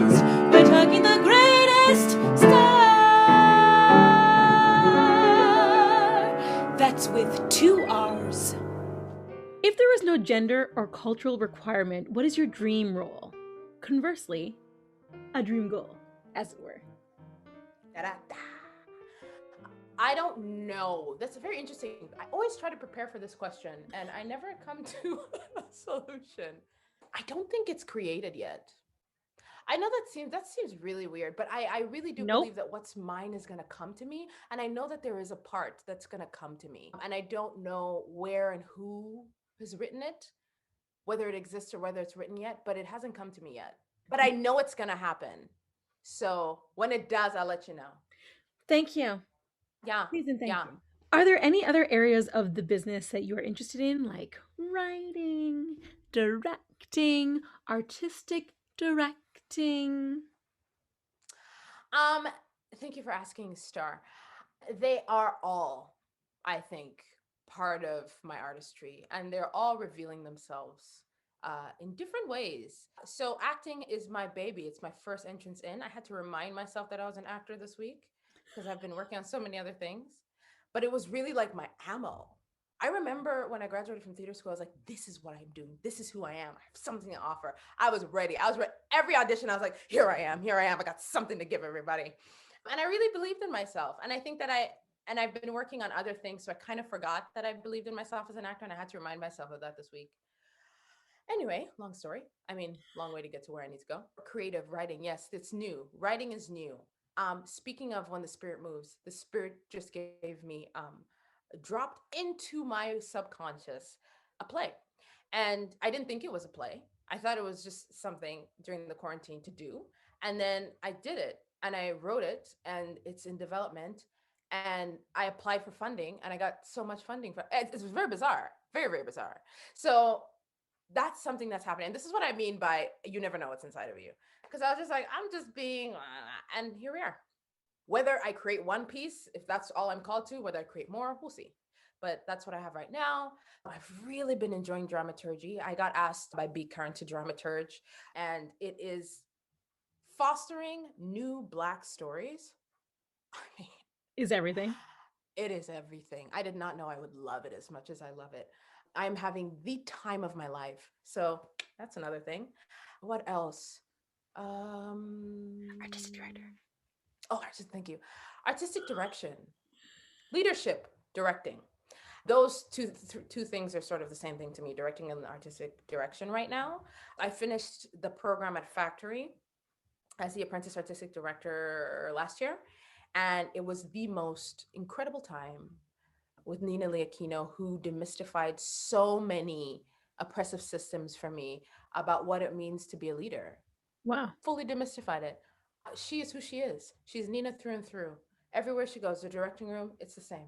greatest. We're talking the greatest star. That's with 2 R's. If there was no gender or cultural requirement, what is your dream role? Conversely, a dream goal, as it were. Da-da-da. I don't know. That's very interesting. I always try to prepare for this question and I never come to a solution. I don't think it's created yet. I know that seems really weird, but I really do Nope. believe that what's mine is gonna come to me. And I know that there is a part that's gonna come to me. And I don't know where and who has written it, whether it exists or whether it's written yet, but it hasn't come to me yet. But I know it's gonna happen. So when it does, I'll let you know. Thank you. Yeah, Please and thank yeah. you. Are there any other areas of the business that you are interested in, like writing, directing, artistic directing? Um, Thank you for asking, Star. They are all, I think, part of my artistry, and they're all revealing themselves in different ways. So, acting is my baby. It's my first entrance in. I had to remind myself that I was an actor this week because I've been working on so many other things, but it was really like my ammo. I remember when I graduated from theater school, I was like, this is what I'm doing. This is who I am. I have something to offer. I was ready. I was ready. Every audition, I was like, here I am. Here I am. I got something to give everybody. And I really believed in myself. And I think that I've been working on other things. So I kind of forgot that I believed in myself as an actor. And I had to remind myself of that this week. Anyway, long story. I mean, long way to get to where I need to go. Creative writing. Yes, it's new. Writing is new. Speaking of when the spirit moves, the spirit just gave me dropped into my subconscious a play. And I didn't think it was a play. I thought it was just something during the quarantine to do. And then I did it and I wrote it and it's in development. And I applied for funding and I got so much funding for it. It was very bizarre, very, very bizarre. So that's something that's happening. And this is what I mean by you never know what's inside of you. Because I was just like, I'm just being, and here we are. Whether I create one piece, if that's all I'm called to, whether I create more, we'll see. But that's what I have right now. I've really been enjoying dramaturgy. I got asked by B Current to dramaturge, and it is fostering new Black stories. I mean, Is everything. it is everything. I did not know I would love it as much as I love it. I'm having the time of my life. So that's another thing. What else? Artistic director. Thank you. Artistic direction, leadership, directing. Those two things are sort of the same thing to me, directing and artistic direction right now. I finished the program at Factory as the apprentice artistic director last year, and it was the most incredible time with Nina Liakino, who demystified so many oppressive systems for me about what it means to be a leader. Wow. Fully demystified it. She is who she is. She's Nina through and through. Everywhere she goes, the directing room, it's the same.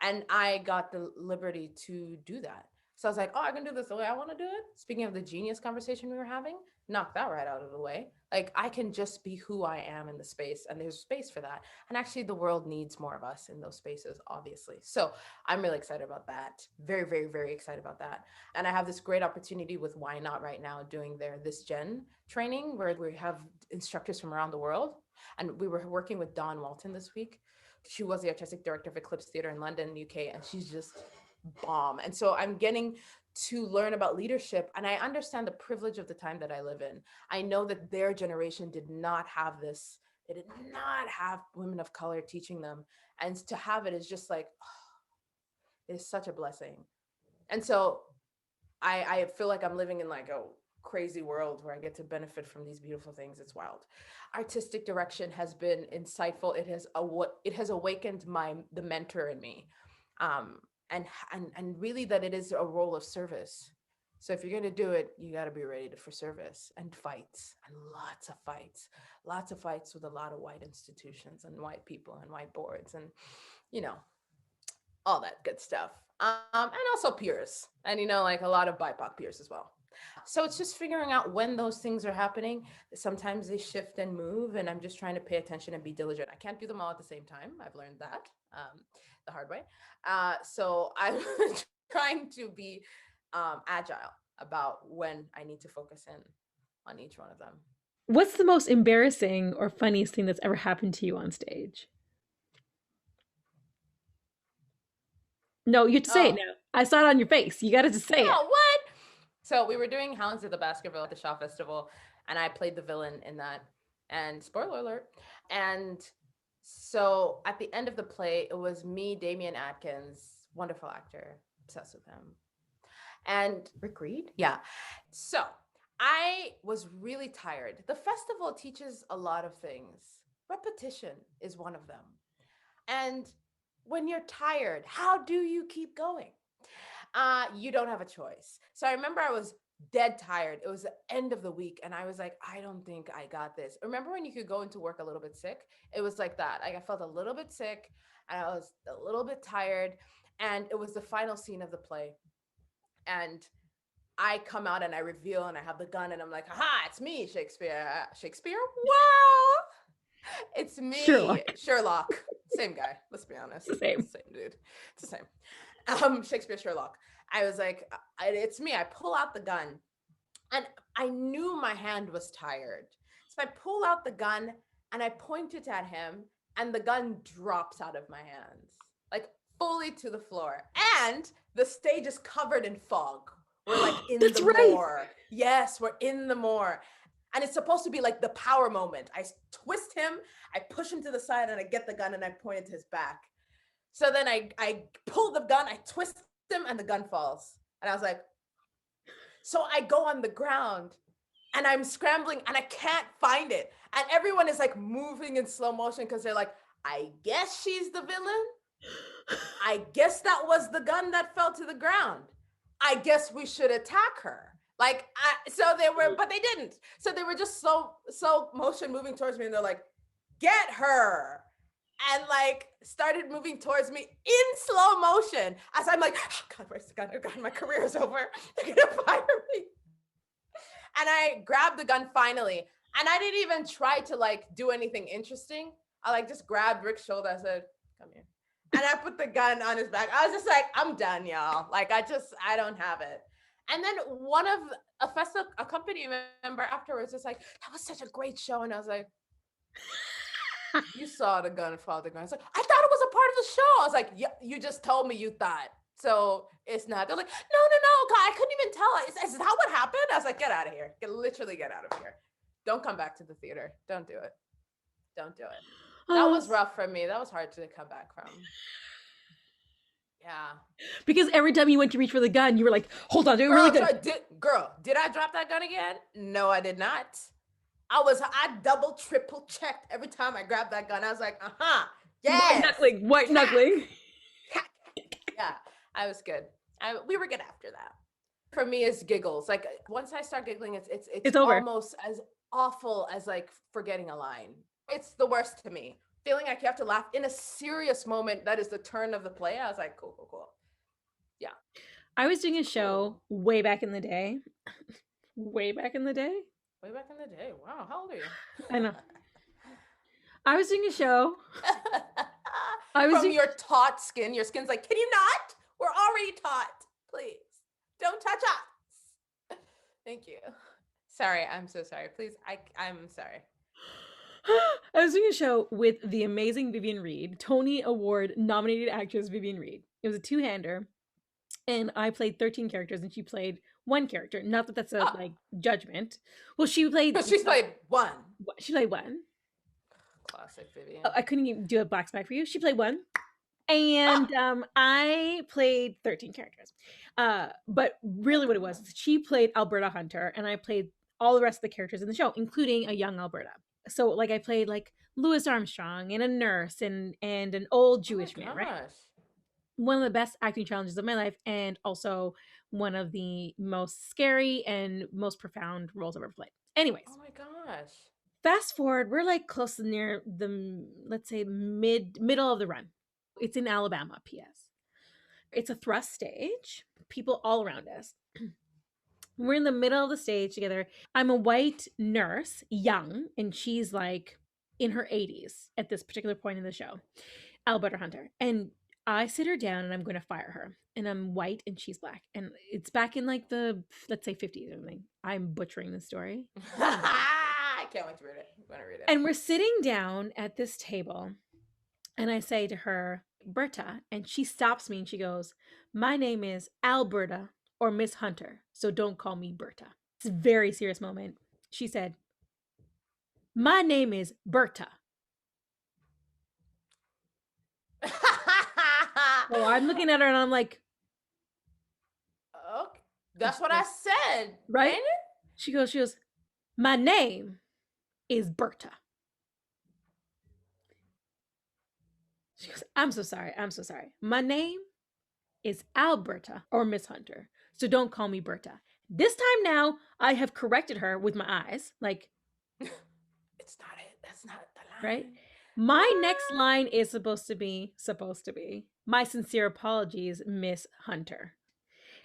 And I got the liberty to do that. So I was like, oh, I can do this the way I want to do it. Speaking of the genius conversation we were having, knock that right out of the way. Like, I can just be who I am in the space, and there's space for that. And actually, the world needs more of us in those spaces, obviously. So I'm really excited about that. Very, very, very excited about that. And I have this great opportunity with Why Not right now doing their This Gen training where we have instructors from around the world. And we were working with Dawn Walton this week. She was the artistic director of Eclipse Theatre in London, UK, and she's just bomb. And so I'm getting to learn about leadership, and I understand the privilege of the time that I live in. I know that their generation did not have this. They did not have women of color teaching them. And to have it is just like, it is such a blessing. And so I feel like I'm living in like a crazy world where I get to benefit from these beautiful things. It's wild. Artistic direction has been insightful. It has awakened the mentor in me, um, and really that it is a role of service. So if you're gonna do it, you got to be ready for service and fights and lots of fights with a lot of white institutions and white people and white boards and you know all that good stuff. And also peers, and like a lot of BIPOC peers as well. So it's just figuring out when those things are happening. Sometimes they shift and move, and I'm just trying to pay attention and be diligent. I can't do them all at the same time. I've learned that the hard way. So I'm trying to be agile about when I need to focus in on each one of them. What's the most embarrassing or funniest thing that's ever happened to you on stage? No, you have to say it Oh, now. I saw it on your face. You got to just say it. oh, what? So we were doing Hounds of the Baskerville at the Shaw Festival, and I played the villain in that. And spoiler alert. And so at the end of the play, it was me, Damian Atkins, wonderful actor, obsessed with him, and Rick Reed. Yeah. So I was really tired. The festival teaches a lot of things. Repetition is one of them. And when you're tired, how do you keep going? You don't have a choice. So I remember I was dead tired. It was the end of the week, and I was like, I don't think I got this. Remember when you could go into work a little bit sick? It was like that. Like I felt a little bit sick, and I was a little bit tired, and it was the final scene of the play. And I come out and I reveal and I have the gun and I'm like, haha, it's me, Shakespeare. Shakespeare? Wow. It's me, Sherlock. Same guy, let's be honest. It's the same. Same dude. It's the same. Shakespeare, Sherlock. I was like, it's me. I pull out the gun and I knew my hand was tired. So I pull out the gun and I point it at him and the gun drops out of my hands, like fully to the floor. And the stage is covered in fog. We're like in That's the right. moor. Yes, we're in the moor. And it's supposed to be like the power moment. I twist him, I push him to the side, and I get the gun and I point it to his back. So then I pull the gun, I twist him, and the gun falls. And I was like, so I go on the ground and I'm scrambling and I can't find it. And everyone is like moving in slow motion because they're like, I guess she's the villain. I guess that was the gun that fell to the ground. I guess we should attack her. Like, so they were, but they didn't. So they were just slow motion moving towards me, and they're like, get her. And like started moving towards me in slow motion as I'm like, oh God, where's the gun? Oh God, my career is over. They're gonna fire me. And I grabbed the gun finally. And I didn't even try to like do anything interesting. I like just grabbed Rick's shoulder. I said, come here. And I put the gun on his back. I was just like, I'm done, y'all. Like, I don't have it. And then one of a company member afterwards was like, that was such a great show. And I was like, you saw the gun fall to the ground. I was like, I thought it was a part of the show. I was like, yeah, you just told me you thought. So it's not. They're like, no, God, I couldn't even tell. Is that what happened? I was like, get out of here. Literally get out of here. Don't come back to the theater. Don't do it. Don't do it. That was rough for me. That was hard to come back from. Yeah. Because every time you went to reach for the gun, you were like, hold on, do it really good. Did I drop that gun again? No, I did not. I double, triple checked every time I grabbed that gun. I was like, yes. White knuckling. Yeah, I was good. We were good after that. For me, it's giggles. Like once I start giggling, it's over. Almost as awful as like forgetting a line. It's the worst to me. Feeling like you have to laugh in a serious moment that is the turn of the play. I was like, cool. Yeah. I was doing a show way back in the day. Way back in the day? Way back in the day. Wow, how old are you? I know. I was doing a show. From your taut skin. Your skin's like, can you not? We're already taut. Please, don't touch us. Thank you. Sorry, I'm so sorry. Please, I'm sorry. I was doing a show with the amazing Vivian Reed, Tony Award nominated actress Vivian Reed. It was a two-hander, and I played 13 characters, and she played one character. Not that that's a like judgment. Well, she played. No, she played one. She played one. Classic Vivian. I couldn't even do a black spec for you. She played one, and I played 13 characters. But really, what it was, she played Alberta Hunter, and I played all the rest of the characters in the show, including a young Alberta. So like I played like Louis Armstrong and a nurse and an old Jewish man, right? One of the best acting challenges of my life, and also one of the most scary and most profound roles I've ever played. Anyways. Oh my gosh. Fast forward, we're like close to near the, let's say middle of the run. It's in Alabama, PS. It's a thrust stage. People all around us. We're in the middle of the stage together. I'm a white nurse, young, and she's like in her 80s at this particular point in the show, Alberta Hunter. And I sit her down and I'm going to fire her. And I'm white and she's black. And it's back in like the, let's say 50s or something. I'm butchering the story. I can't And we're sitting down at this table, and I say to her, Berta, and she stops me and she goes, my name is Alberta or Miss Hunter, so don't call me Berta. It's a very serious moment. She said, my name is Berta. So I'm looking at her and I'm like, Okay. That's what I said, right? ain't it? She goes, my name is Berta. She goes, I'm so sorry. I'm so sorry. My name is Alberta or Miss Hunter. So don't call me Berta. This time now, I have corrected her with my eyes. Like, It's not it. That's not the right? line. My next line is supposed to be my sincere apologies, Miss Hunter.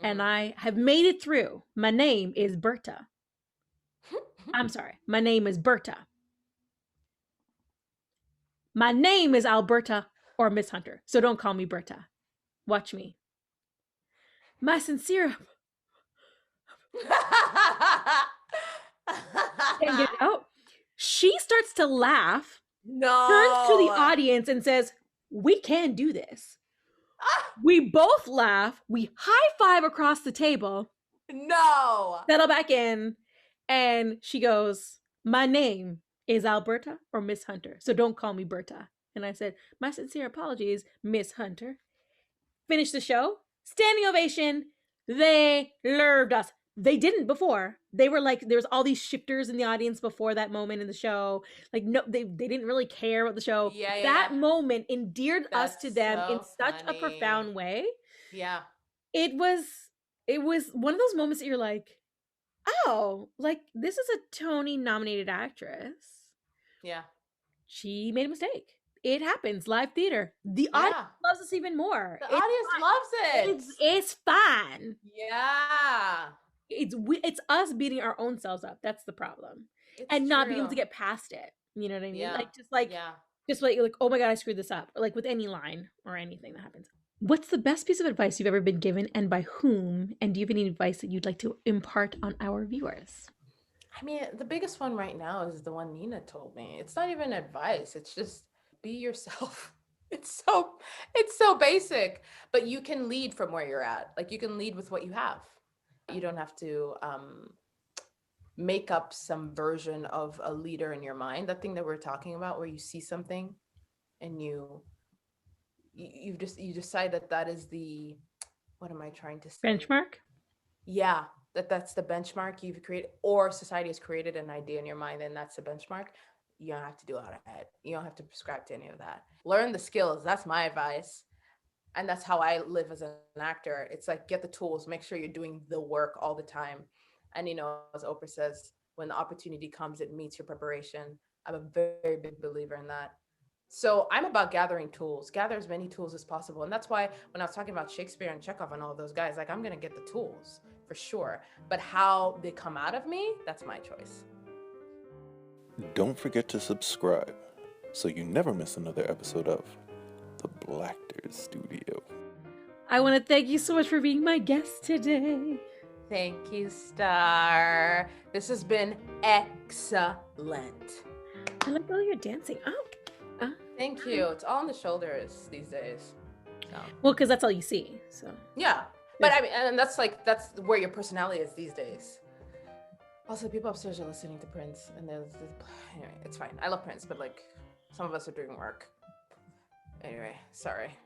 And I have made it through. My name is Berta. I'm sorry. My name is Berta. My name is Alberta or Miss Hunter. So don't call me Berta. Watch me. My sincere can't get it out. She starts to laugh, turns to the No. audience and says, we can do this. We both laugh. We high five across the table, No. settle back in, and she goes, my name is Alberta or Miss Hunter, so don't call me Berta. And I said, my sincere apologies, Miss Hunter. Finish the show, standing ovation. They loved us. They didn't before. They were like, there was all these shifters in the audience before that moment in the show. Like, no, they didn't really care about the show. Yeah, yeah, That yeah. moment endeared us to That's them in so such a funny. profound way. Yeah. It was one of those moments that you're like, oh, like this is a Tony nominated actress. Yeah. She made a mistake. It happens. Live theater. The audience Yeah. loves us even more. The It's audience loves it. it's fine. Yeah. It's us beating our own selves up. That's the problem, It's and not being able true. to get past it. You know what I mean? Yeah. Like Yeah. just like you're like, oh my god, I screwed this up. Or like with any line or anything that happens. What's the best piece of advice you've ever been given, and by whom? And do you have any advice that you'd like to impart on our viewers? I mean, the biggest one right now is the one Nina told me. It's not even advice. It's just be yourself. It's so basic, but you can lead from where you're at. Like you can lead with what you have. You don't have to make up some version of a leader in your mind. That thing that we're talking about, where you see something and you decide that that is the, what am I trying to say? Benchmark. Yeah, that's the benchmark you've created, or society has created an idea in your mind, and that's the benchmark. You don't have to do all that. You don't have to prescribe to any of that. Learn the skills. That's my advice. And that's how I live as an actor. It's like get the tools, make sure you're doing the work all the time. And as Oprah says, when the opportunity comes, it meets your preparation. I'm a very, very big believer in that. So I'm about gathering tools, gather as many tools as possible. And that's why when I was talking about Shakespeare and Chekhov and all those guys, like I'm gonna get the tools for sure. But how they come out of me, that's my choice. Don't forget to subscribe so you never miss another episode of the Blacktor Studio. I want to thank you so much for being my guest today. Thank you, Starr. This has been excellent. I like all your dancing. Thank you. It's all on the shoulders these days. So. Well, because that's all you see. So Yeah, but I mean, and that's where your personality is these days. Also, people upstairs are listening to Prince, and anyway, it's fine. I love Prince, but like some of us are doing work. Anyway, sorry.